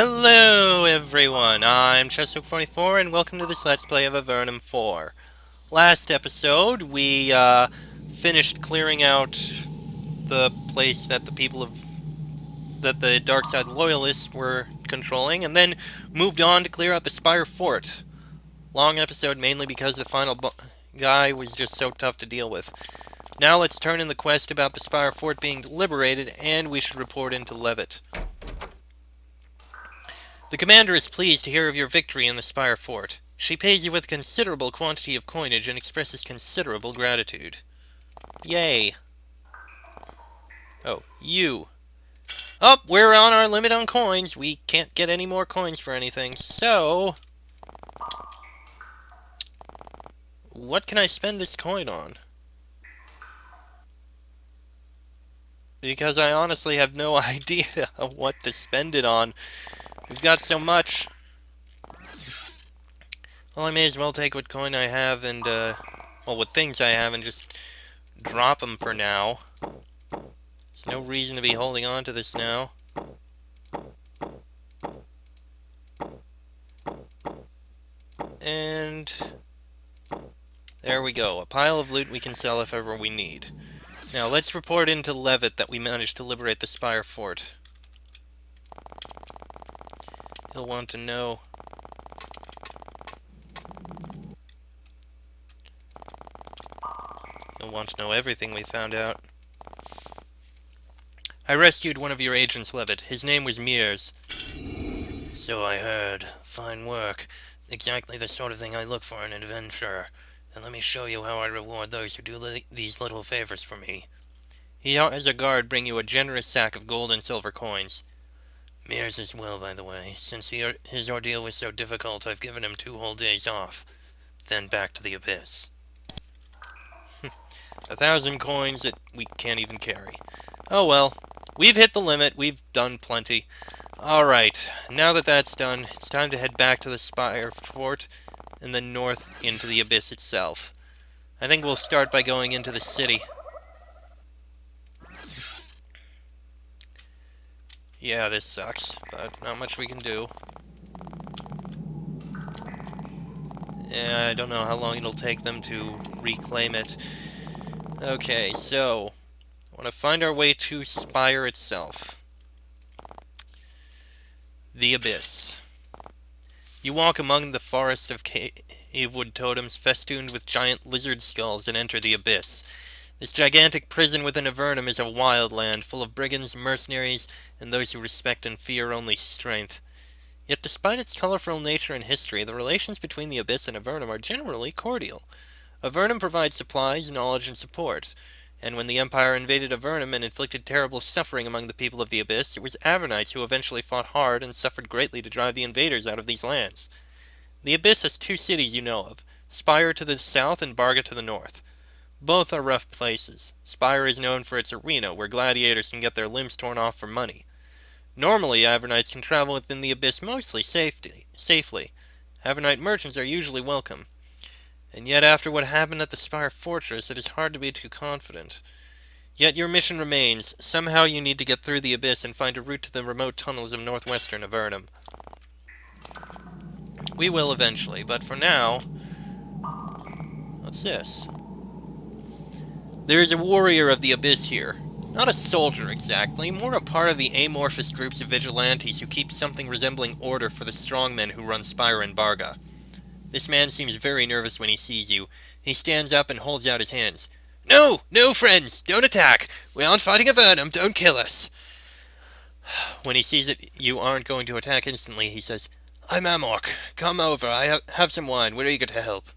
Hello everyone, I'm Chesso44 and welcome to this Let's Play of Avernum 4. Last episode, we finished clearing out the place that the Dark Side Loyalists were controlling, and then moved on to clear out the Spire Fort. Long episode mainly because the final guy was just so tough to deal with. Now let's turn in the quest about the Spire Fort being liberated, and we should report into Levitt. The commander is pleased to hear of your victory in the Spire Fort. She pays you with a considerable quantity of coinage and expresses considerable gratitude. Yay. Oh, you. Oh, we're on our limit on coins. We can't get any more coins for anything, so... what can I spend this coin on? Because I honestly have no idea of what to spend it on. We've got so much. Well, I may as well take what coin I have and, well, what things I have and just drop them for now. There's no reason to be holding on to this now. And there we go. A pile of loot we can sell if ever we need. Now, let's report into Levitt that we managed to liberate the Spire Fort. He'll want to know. He'll want to know everything we found out. I rescued one of your agents, Levitt. His name was Mears. So I heard. Fine work. Exactly the sort of thing I look for in an adventurer. And let me show you how I reward those who do these little favors for me. He has a guard bring you a generous sack of gold and silver coins. Mears as well, by the way. Since his ordeal was so difficult, I've given him 2 whole days off. Then back to the Abyss. 1,000 coins that we can't even carry. Oh well. We've hit the limit. We've done plenty. Alright, now that that's done, it's time to head back to the Spire Fort and then north into the Abyss itself. I think we'll start by going into the city. Yeah, this sucks, but not much we can do. Yeah, I don't know how long it'll take them to reclaim it. Okay, so, I want to find our way to Spire itself. The Abyss. You walk among the forest of cave-wood totems festooned with giant lizard skulls and enter the Abyss. This gigantic prison within Avernum is a wild land, full of brigands, mercenaries, and those who respect and fear only strength. Yet despite its colorful nature and history, the relations between the Abyss and Avernum are generally cordial. Avernum provides supplies, knowledge, and support, and when the Empire invaded Avernum and inflicted terrible suffering among the people of the Abyss, it was Avernites who eventually fought hard and suffered greatly to drive the invaders out of these lands. The Abyss has 2 cities you know of, Spire to the south and Barga to the north. Both are rough places. Spire is known for its arena, where gladiators can get their limbs torn off for money. Normally, Avernites can travel within the Abyss mostly safely. Avernite merchants are usually welcome. And yet after what happened at the Spire Fortress, it is hard to be too confident. Yet your mission remains. Somehow you need to get through the Abyss and find a route to the remote tunnels of northwestern Avernum. We will eventually, but for now... what's this? There is a warrior of the Abyss here. Not a soldier exactly, more a part of the amorphous groups of vigilantes who keep something resembling order for the strongmen who run Spire and Barga. This man seems very nervous when he sees you. He stands up and holds out his hands. No! No, friends! Don't attack! We aren't fighting Avernum! Don't kill us! When he sees that you aren't going to attack instantly, he says, I'm Amorc. Come over. I have some wine. We're eager to help.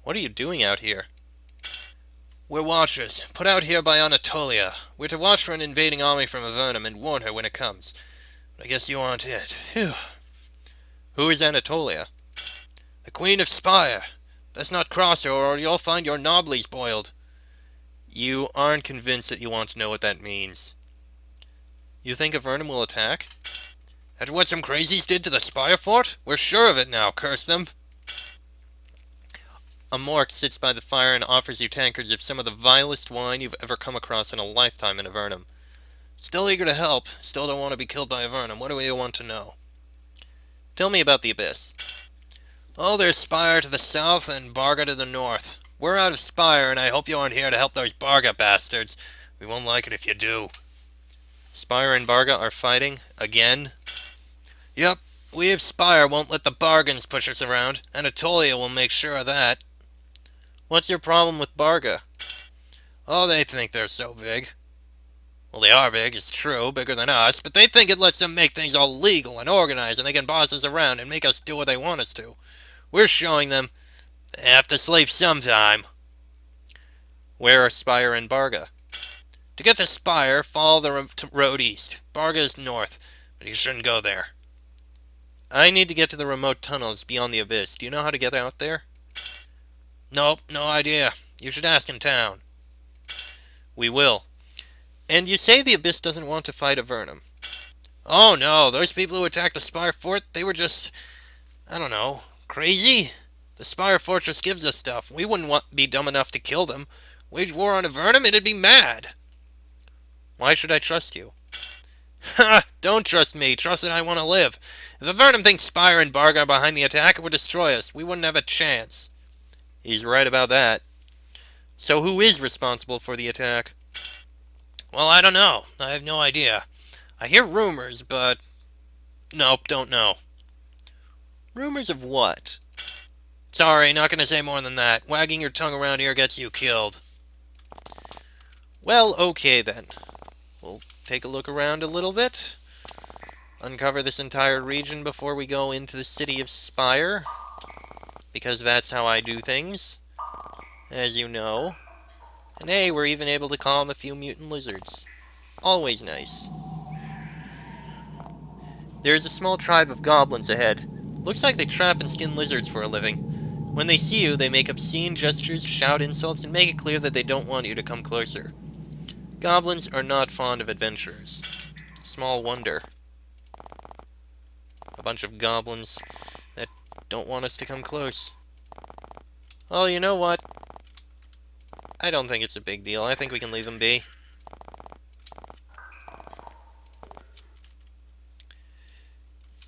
What are you doing out here? We're watchers, put out here by Anatolia. We're to watch for an invading army from Avernum and warn her when it comes. But I guess you aren't it. Phew. Who is Anatolia? The Queen of Spire. Best not cross her, or you'll find your nobblies boiled. You aren't convinced that you want to know what that means. You think Avernum will attack? After what some crazies did to the Spire Fort? We're sure of it now, curse them. A Mork sits by the fire and offers you tankards of some of the vilest wine you've ever come across in a lifetime in Avernum. Still eager to help. Still don't want to be killed by Avernum. What do you want to know? Tell me about the Abyss. Oh, there's Spire to the south and Barga to the north. We're out of Spire, and I hope you aren't here to help those Barga bastards. We won't like it if you do. Spire and Barga are fighting? Again? Yep. We of Spire won't let the Bargans push us around. Anatolia will make sure of that. What's your problem with Barga? Oh, they think they're so big. Well, they are big, it's true, bigger than us, but they think it lets them make things all legal and organized, and they can boss us around and make us do what they want us to. We're showing them they have to sleep sometime. Where are Spire and Barga? To get to Spire, follow the road east. Barga is north, but you shouldn't go there. I need to get to the remote tunnels beyond the Abyss. Do you know how to get out there? Nope, no idea. You should ask in town. We will. And you say the Abyss doesn't want to fight Avernum. Oh no, those people who attacked the Spire Fort, they were just, I don't know, crazy? The Spire Fortress gives us stuff. We wouldn't be dumb enough to kill them. Wage war on Avernum, it'd be mad. Why should I trust you? Ha! Don't trust me. Trust that I want to live. If Avernum thinks Spire and Barga are behind the attack, it would destroy us. We wouldn't have a chance. He's right about that. So who is responsible for the attack? Well, I don't know. I have no idea. I hear rumors, but... Nope, don't know. Rumors of what? Sorry, not gonna say more than that. Wagging your tongue around here gets you killed. Well, okay then. We'll take a look around a little bit. Uncover this entire region before we go into the city of Spire. Because that's how I do things. As you know. And hey, we're even able to calm a few mutant lizards. Always nice. There's a small tribe of goblins ahead. Looks like they trap and skin lizards for a living. When they see you, they make obscene gestures, shout insults, and make it clear that they don't want you to come closer. Goblins are not fond of adventurers. Small wonder. A bunch of goblins that don't want us to come close. Oh, you know what? I don't think it's a big deal. I think we can leave them be.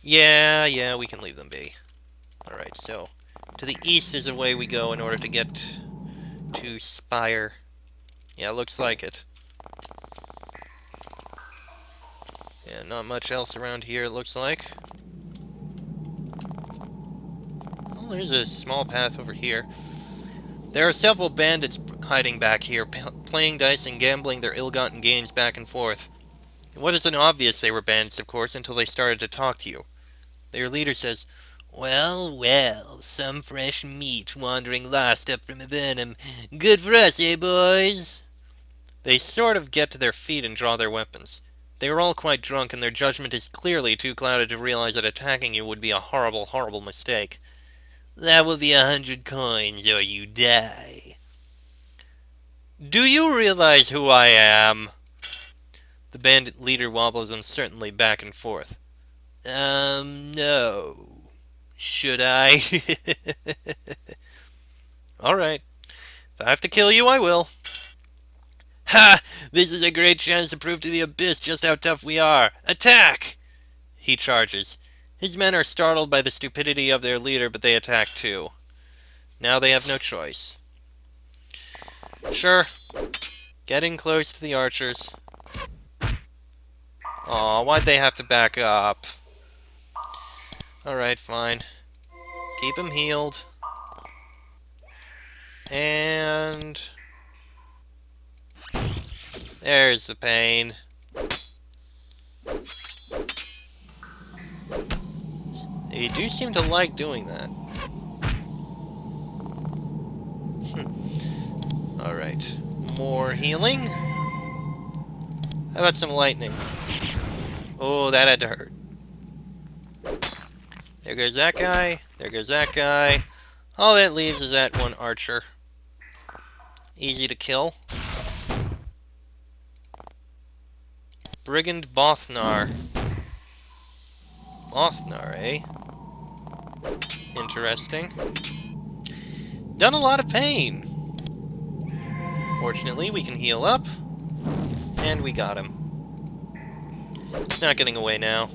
Yeah, we can leave them be. Alright, so to the east is the way we go in order to get to Spire. Yeah, looks like it. Yeah, not much else around here, it looks like. Oh, there's a small path over here. There are several bandits hiding back here, playing dice and gambling their ill-gotten gains back and forth. It wasn't obvious they were bandits, of course, until they started to talk to you. Their leader says, "Well, well, some fresh meat wandering lost up from Avernum. Good for us, eh, boys?" They sort of get to their feet and draw their weapons. They are all quite drunk, and their judgment is clearly too clouded to realize that attacking you would be a horrible, horrible mistake. "That will be 100 coins, or you die." "Do you realize who I am?" The bandit leader wobbles uncertainly back and forth. No. Should I?" Alright. If I have to kill you, I will. "Ha! This is a great chance to prove to the Abyss just how tough we are. Attack!" He charges. His men are startled by the stupidity of their leader, but they attack too. Now they have no choice. Sure. Getting close to the archers. Aw, why'd they have to back up? Alright, fine. Keep him healed. And... there's the pain. They do seem to like doing that. Alright. More healing. How about some lightning? Oh, that had to hurt. There goes that guy. There goes that guy. All that leaves is that one archer. Easy to kill. Brigand Bothnar. Bothnar, eh? Interesting. Done a lot of pain. Fortunately, we can heal up. And we got him. It's not getting away now.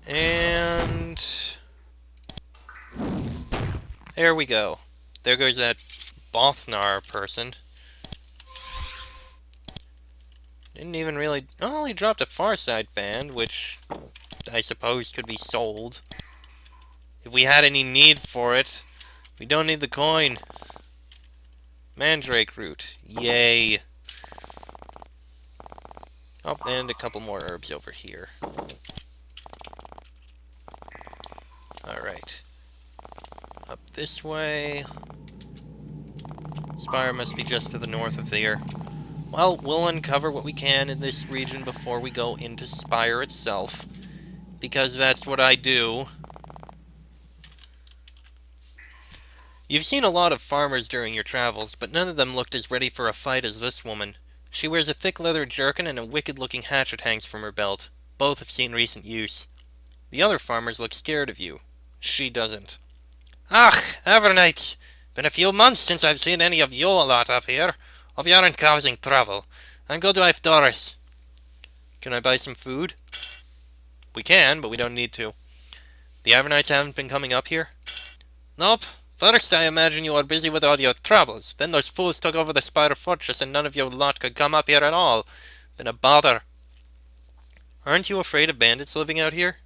And... there we go. There goes that Bothnar person. Didn't even really... oh, he dropped a Farside band, which I suppose could be sold. If we had any need for it. We don't need the coin. Mandrake root. Yay. Oh, and a couple more herbs over here. Alright. Up this way. Spire must be just to the north of there. Well, we'll uncover what we can in this region before we go into Spire itself. Because that's what I do. You've seen a lot of farmers during your travels, but none of them looked as ready for a fight as this woman. She wears a thick leather jerkin and a wicked-looking hatchet hangs from her belt. Both have seen recent use. The other farmers look scared of you. She doesn't. "Ach, Avernites! Been a few months since I've seen any of you lot up here. Hope you aren't causing trouble. I'm good wife Doris." Can I buy some food? We can, but we don't need to. The Avernites haven't been coming up here? Nope. First, I imagine you are busy with all your troubles. Then those fools took over the Spire Fortress and none of your lot could come up here at all. Been a bother. Aren't you afraid of bandits living out here?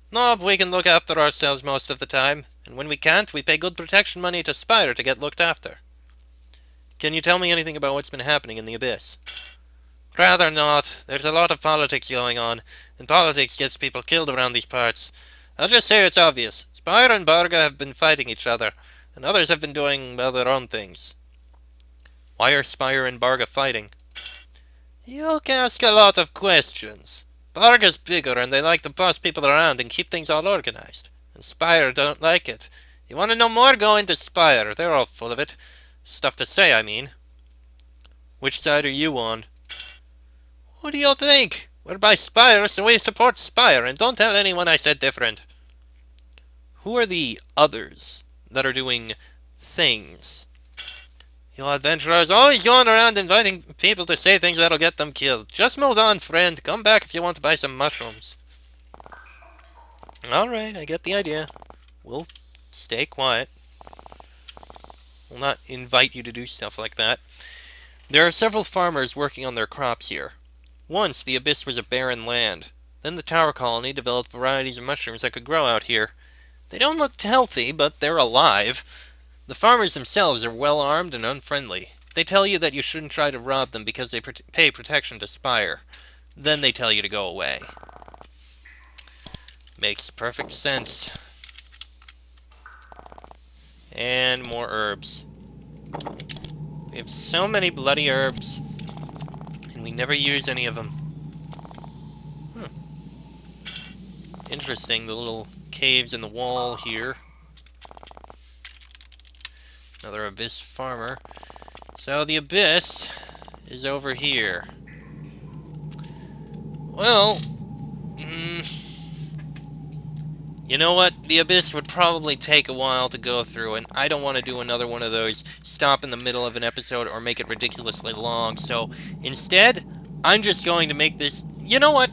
Nope, we can look after ourselves most of the time. And when we can't, we pay good protection money to Spire to get looked after. Can you tell me anything about what's been happening in the Abyss? Rather not. There's a lot of politics going on, and politics gets people killed around these parts. I'll just say it's obvious. Spire and Barga have been fighting each other, and others have been doing, well, their own things. Why are Spire and Barga fighting? You ask a lot of questions. Barga's bigger, and they like to boss people around and keep things all organized. And Spire don't like it. You want to know more? Go into Spire. They're all full of it. Stuff to say, I mean. Which side are you on? What do you think? We're by Spire, so we support Spire, and don't tell anyone I said different. Who are the others that are doing things? You adventurers always going around inviting people to say things that'll get them killed. Just move on, friend. Come back if you want to buy some mushrooms. Alright, I get the idea. We'll stay quiet. We'll not invite you to do stuff like that. There are several farmers working on their crops here. Once, the Abyss was a barren land. Then the Tower Colony developed varieties of mushrooms that could grow out here. They don't look healthy, but they're alive. The farmers themselves are well-armed and unfriendly. They tell you that you shouldn't try to rob them because they pay protection to Spire. Then they tell you to go away. Makes perfect sense. And more herbs. We have so many bloody herbs, and we never use any of them. Interesting, the little caves in the wall here. Another Abyss farmer. So the Abyss is over here. Well, you know what? The Abyss would probably take a while to go through, and I don't want to do another one of those stop in the middle of an episode or make it ridiculously long, so instead, I'm just going to make this... You know what?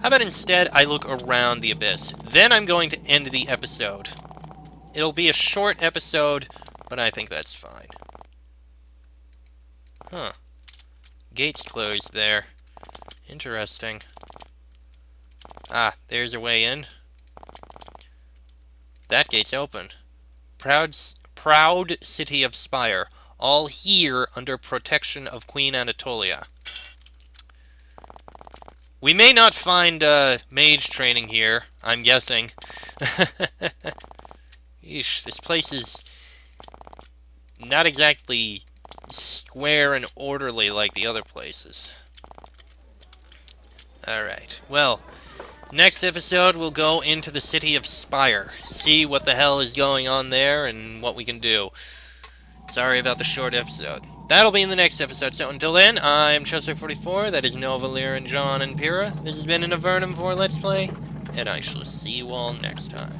How about instead I look around the Abyss? Then I'm going to end the episode. It'll be a short episode, but I think that's fine. Huh. Gate's closed there. Interesting. Ah, there's a way in. That gate's open. Proud city of Spire. All here under protection of Queen Anatolia. We may not find mage training here, I'm guessing. Eesh, this place is not exactly square and orderly like the other places. Alright, well, next episode we'll go into the city of Spire, see what the hell is going on there and what we can do. Sorry about the short episode. That'll be in the next episode, so until then, I'm Chester44, that is Nova, Lear, and John, and Pyrrha. This has been an Avernum 4 Let's Play, and I shall see you all next time.